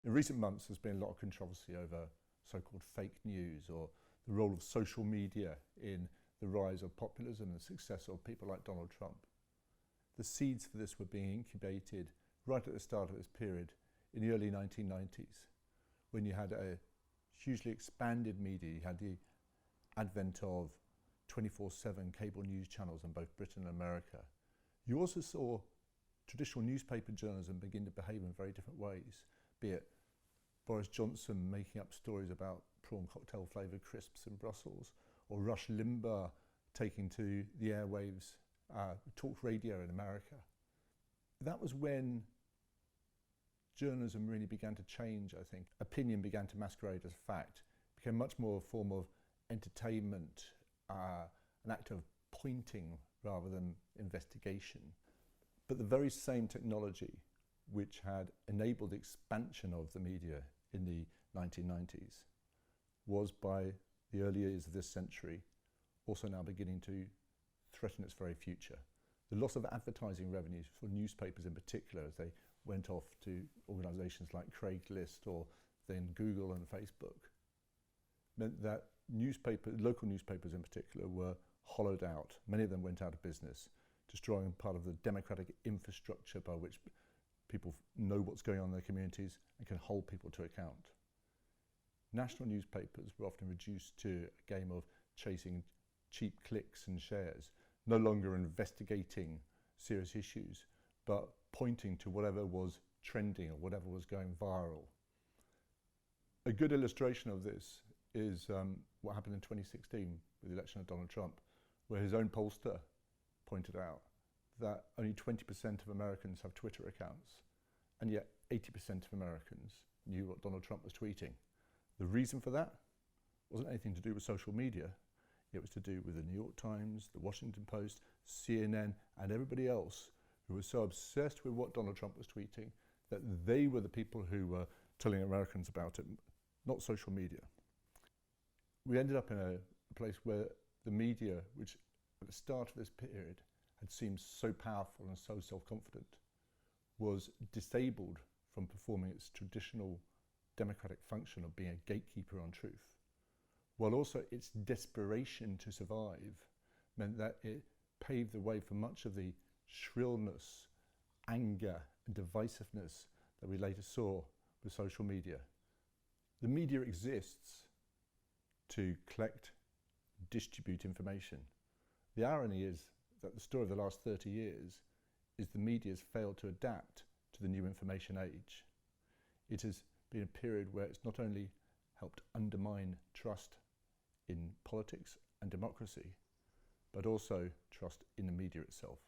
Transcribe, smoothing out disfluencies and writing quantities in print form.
In recent months, there's been a lot of controversy over so-called fake news or the role of social media in the rise of populism and the success of people like Donald Trump. The seeds for this were being incubated right at the start of this period in the early 1990s, when you had a hugely expanded media. You had the advent of 24/7 cable news channels in both Britain and America. You also saw traditional newspaper journalism begin to behave in very different ways, be it Boris Johnson making up stories about prawn cocktail flavoured crisps in Brussels, or Rush Limbaugh taking to the airwaves, talk radio in America. That was when journalism really began to change, I think. Opinion began to masquerade as fact, it became much more a form of entertainment, an act of pointing rather than investigation. But the very same technology which had enabled the expansion of the media in the 1990s was, by the early years of this century, also now beginning to threaten its very future. The loss of advertising revenues for newspapers in particular, as they went off to organisations like Craigslist or then Google and Facebook, meant that local newspapers in particular, were hollowed out. Many of them went out of business, destroying part of the democratic infrastructure by which people know what's going on in their communities and can hold people to account. National newspapers were often reduced to a game of chasing cheap clicks and shares, no longer investigating serious issues, but pointing to whatever was trending or whatever was going viral. A good illustration of this is what happened in 2016 with the election of Donald Trump, where his own pollster pointed out that only 20% of Americans have Twitter accounts, and yet 80% of Americans knew what Donald Trump was tweeting. The reason for that wasn't anything to do with social media. It was to do with the New York Times, the Washington Post, CNN, and everybody else who was so obsessed with what Donald Trump was tweeting that they were the people who were telling Americans about it, not social media. We ended up in a place where the media, which at the start of this period had seemed so powerful and so self-confident, was disabled from performing its traditional democratic function of being a gatekeeper on truth, while also its desperation to survive meant that it paved the way for much of the shrillness, anger and divisiveness that we later saw with social media. The media exists to collect, distribute information. The irony is that the story of the last 30 years is the media has failed to adapt to the new information age. It has been a period where it's not only helped undermine trust in politics and democracy, but also trust in the media itself.